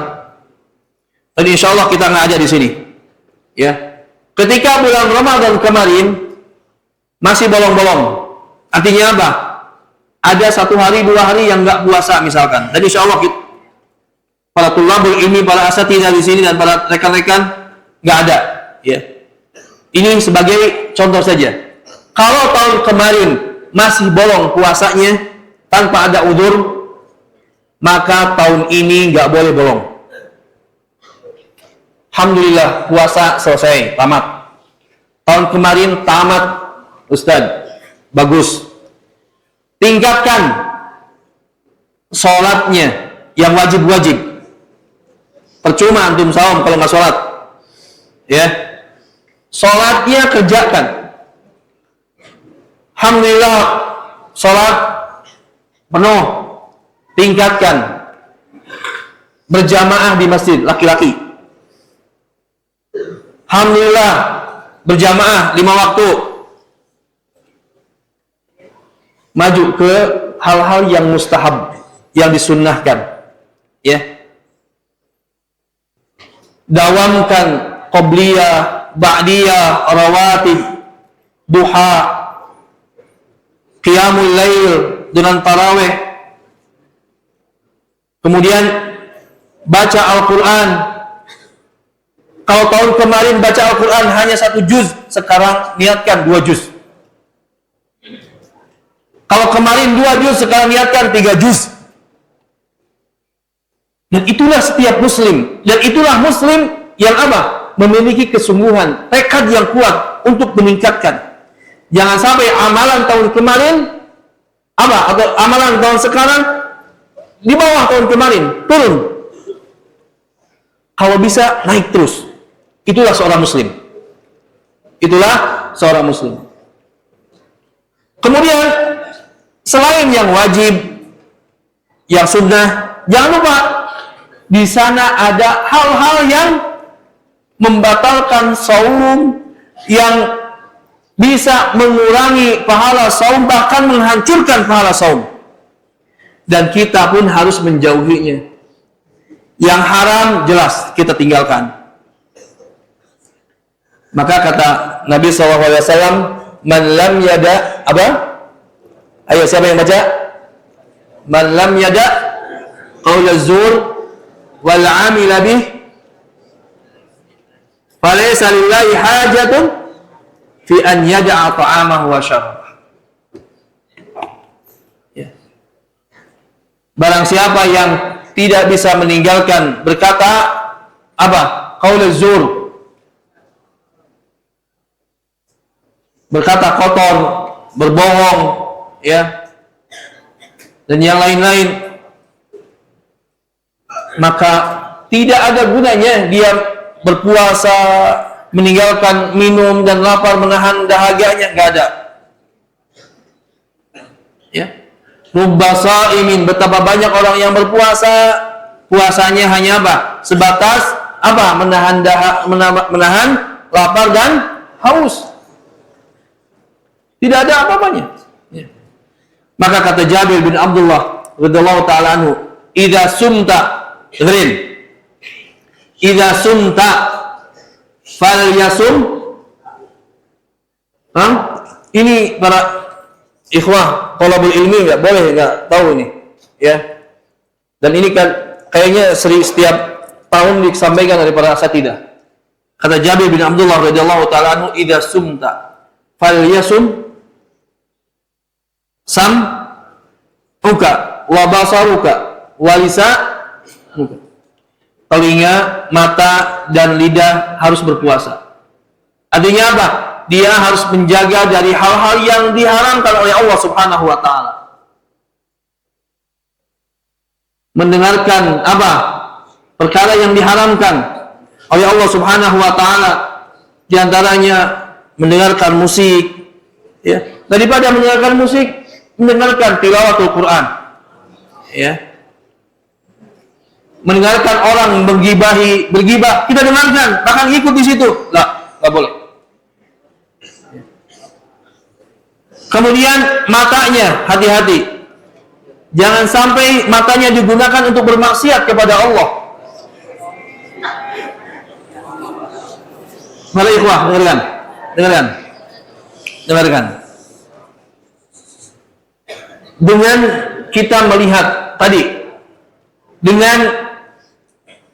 A: tadi insya Allah kita nggak ada di sini, ya. Ketika bulan Ramadan kemarin masih bolong-bolong, artinya apa? Ada 1 hari, 2 hari yang nggak puasa misalkan. Tadi insya Allah para tulabul ilmi, para asatidzah di sini dan para rekan-rekan nggak ada, ya. Ini sebagai contoh saja. Kalau tahun kemarin masih bolong puasanya tanpa ada udzur, maka tahun ini nggak boleh bolong. Alhamdulillah puasa selesai, tamat. Tahun kemarin tamat, Ustadz, bagus. Tingkatkan sholatnya yang wajib-wajib. Percuma antum saum kalau nggak sholat. Ya. Salatnya kerjakan. Alhamdulillah, salat penuh, tingkatkan. Berjamaah di masjid laki-laki. Alhamdulillah, berjamaah 5 waktu. Maju ke hal-hal yang mustahab, yang disunnahkan. Ya. Dawamkan qabliyah, ba'diyah, rawatib, duha, qiyamul lail dengan tarawih. Kemudian baca Al-Quran. Kalau tahun kemarin baca Al-Quran hanya 1 juz, sekarang niatkan 2 juz. Kalau kemarin 2 juz, sekarang niatkan 3 juz. Dan itulah setiap muslim. Dan itulah muslim yang apa? Memiliki kesungguhan, tekad yang kuat untuk meningkatkan. Jangan sampai amalan tahun kemarin apa? Atau amalan tahun sekarang di bawah tahun kemarin, turun. Kalau bisa naik terus. Itulah seorang muslim. Itulah seorang muslim. Kemudian selain yang wajib, yang sunnah, jangan lupa di sana ada hal-hal yang membatalkan saum, yang bisa mengurangi pahala saum, bahkan menghancurkan pahala saum. Dan kita pun harus menjauhinya. Yang haram jelas kita tinggalkan. Maka kata Nabi SAW, man lam yada apa? Ayo siapa yang baca? Man lam yada qaula zur wal amila bih falaysa lillahi hajatun fi an yada'a ta'amahu wa syarabahu. Ya. Barang siapa yang tidak bisa meninggalkan berkata apa? Qaul zur, berkata kotor, berbohong, ya, dan yang lain-lain, maka tidak ada gunanya dia berpuasa, meninggalkan minum dan lapar, menahan dahaganya, nggak ada. Ya, rubba shaimin, betapa banyak orang yang berpuasa, puasanya hanya apa? Sebatas apa? Menahan lapar dan haus. Tidak ada apa-apanya. Ya. Maka kata Jabir bin Abdullah radhiyallahu taala anhu, "Idza sumta ghrin. Idza sumta falyasum." Ini para ikhwah thalabul ilmi enggak boleh enggak tahu ini, ya. Dan ini kan kayaknya setiap tahun disampaikan dari para asatidah. Kata Jabir bin Abdullah radhiyallahu taala anhu, "Idza sumta falyasum uka wa basaruka wa lisanuka." Telinga, mata, dan lidah harus berpuasa. Artinya apa? Dia harus menjaga dari hal-hal yang diharamkan oleh Allah Subhanahu wa taala. Mendengarkan apa? Perkara yang diharamkan oleh Allah Subhanahu wa taala, di antaranya mendengarkan musik, ya. Daripada mendengarkan musik, mendengarkan tilawatul Quran, ya. Mendengarkan orang bergibah, kita dengarkan, bahkan ikut di situ, nggak boleh. Kemudian matanya, hati-hati, jangan sampai matanya digunakan untuk bermaksiat kepada Allah. Mari ikhwah, dengarkan. Dengan kita melihat tadi,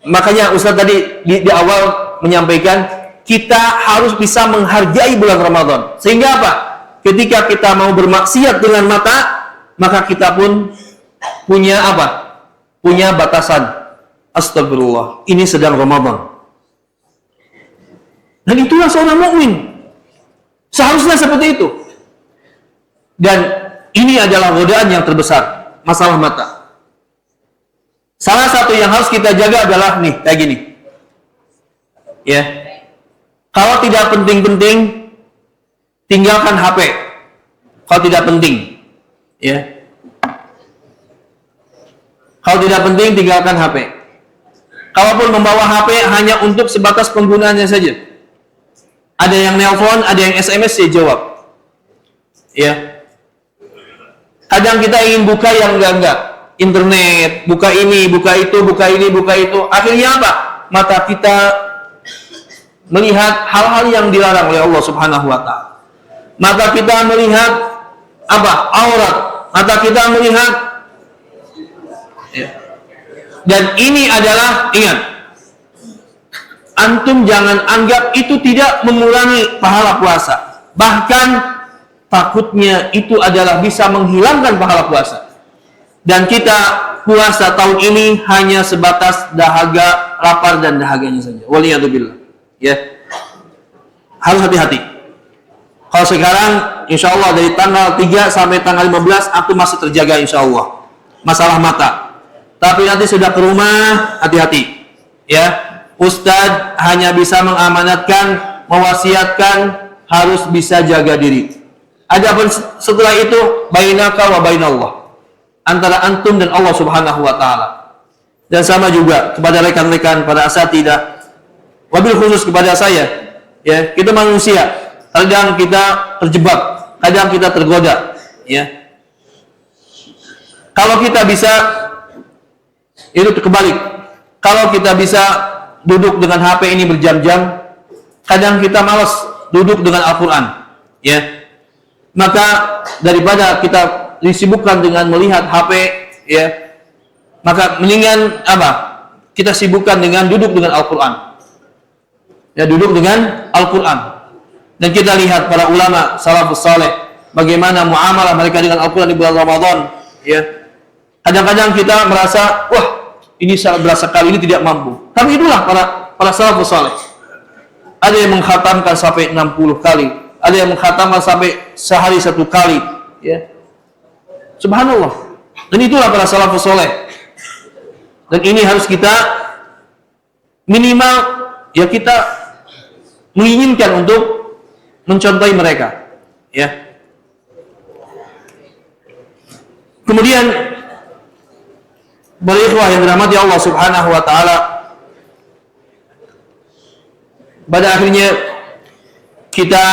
A: makanya Ustaz tadi di awal menyampaikan, kita harus bisa menghargai bulan Ramadan. Sehingga apa? Ketika kita mau bermaksiat dengan mata, maka kita pun punya apa? Punya batasan. Astagfirullah, ini sedang Ramadan. Dan itulah seorang mukmin. Seharusnya seperti itu. Dan ini adalah godaan yang terbesar, masalah mata. Salah satu yang harus kita jaga adalah nih, kayak gini. Ya. Kalau tidak penting-penting, tinggalkan HP. Kalau tidak penting, ya. Kalau tidak penting, tinggalkan HP. Kalaupun membawa HP hanya untuk sebatas penggunaannya saja. Ada yang nelpon, ada yang SMS, ya jawab. Ya. Kadang kita ingin buka yang enggak. Internet, buka ini, buka itu, buka ini, buka itu. Akhirnya apa? Mata kita melihat hal-hal yang dilarang oleh Allah Subhanahu wa taala. Mata kita melihat apa? Aurat. Mata kita melihat, ya. Dan ini adalah, ingat, antum jangan anggap itu tidak mengurangi pahala puasa. Bahkan takutnya itu adalah bisa menghilangkan pahala puasa. Dan kita puasa tahun ini hanya sebatas dahaga, lapar dan dahaganya saja. Waliyadzubillah. Ya, harus hati-hati. Kalau sekarang, insya Allah dari tanggal 3 sampai tanggal 15 aku masih terjaga insya Allah. Masalah mata. Tapi nanti sudah ke rumah, hati-hati. Ya, Ustadz hanya bisa mengamanatkan, mewasiatkan, harus bisa jaga diri. Adapun setelah itu, bainaka wa bainallah, antara antum dan Allah Subhanahu wa taala. Dan sama juga kepada rekan-rekan pada asatidzah, wabil khusus kepada saya, ya, kita manusia, kadang kita terjebak, kadang kita tergoda, ya. Kalau kita bisa, itu kebalik. Kalau kita bisa duduk dengan HP ini berjam-jam, kadang kita malas duduk dengan Al-Quran, ya. Maka daripada kita disibukkan dengan melihat HP, ya, maka mendingan apa? Kita sibukkan dengan duduk dengan Al-Quran. Ya, duduk dengan Al-Quran. Dan kita lihat para ulama salafus saleh, bagaimana muamalah mereka dengan Al-Quran di bulan Ramadan. Ya. Kadang-kadang kita merasa, wah, ini berasa kali ini tidak mampu. Tapi itulah para salafus saleh. Ada yang mengkhatamkan sampai 60 kali, ada yang mengkhatamkan sampai sehari 1 kali. Ya. Subhanallah. Dan itulah para salafus saleh. Dan ini harus kita minimal, ya, kita menginginkan untuk mencontohi mereka, ya. Kemudian para ikhwah yang dirahmati Allah Subhanahu wa taala, pada akhirnya kita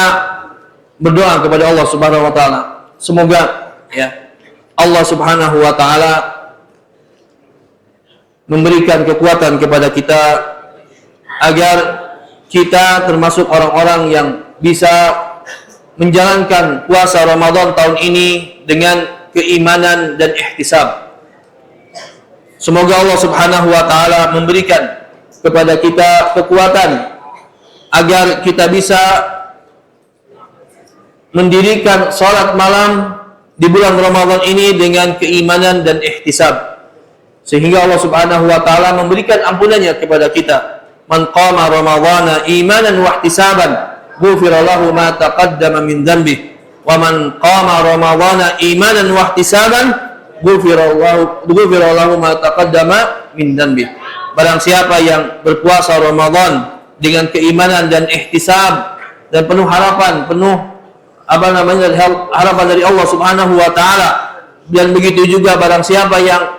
A: berdoa kepada Allah Subhanahu wa taala, semoga, ya, Allah Subhanahu wa taala memberikan kekuatan kepada kita agar kita termasuk orang-orang yang bisa menjalankan puasa Ramadan tahun ini dengan keimanan dan ihtisab. Semoga Allah Subhanahu wa taala memberikan kepada kita kekuatan agar kita bisa mendirikan salat malam di bulan Ramadan ini dengan keimanan dan ihtisab, sehingga Allah Subhanahu wa taala memberikan ampunannya kepada kita. Man qama ramadhana imanan wa ihtisaban ghufira lahu ma taqaddama min dhanbi wa man qama ramadhana imanan wa ihtisaban ghufira lahu ma taqaddama min dhanbi. Barang siapa yang berpuasa Ramadan dengan keimanan dan ihtisab dan penuh harapan, penuh harapan dari Allah Subhanahu wa taala, dan begitu juga barang siapa yang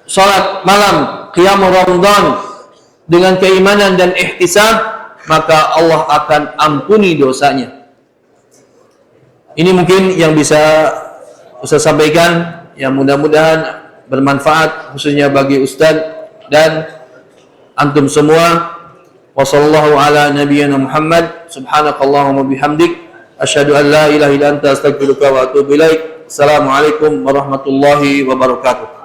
A: salat malam qiyamul Ramadan dengan keimanan dan ihtisab, maka Allah akan ampuni dosanya. Ini mungkin yang bisa Ustaz sampaikan, yang mudah-mudahan bermanfaat khususnya bagi Ustaz dan antum semua. Wassallallahu ala nabiyyina Muhammad, subhanakallahumma bihamdik, asyhadu an la ilaha illa anta, astaghfiruka wa atubu ilaik. Assalamualaikum warahmatullahi wabarakatuh.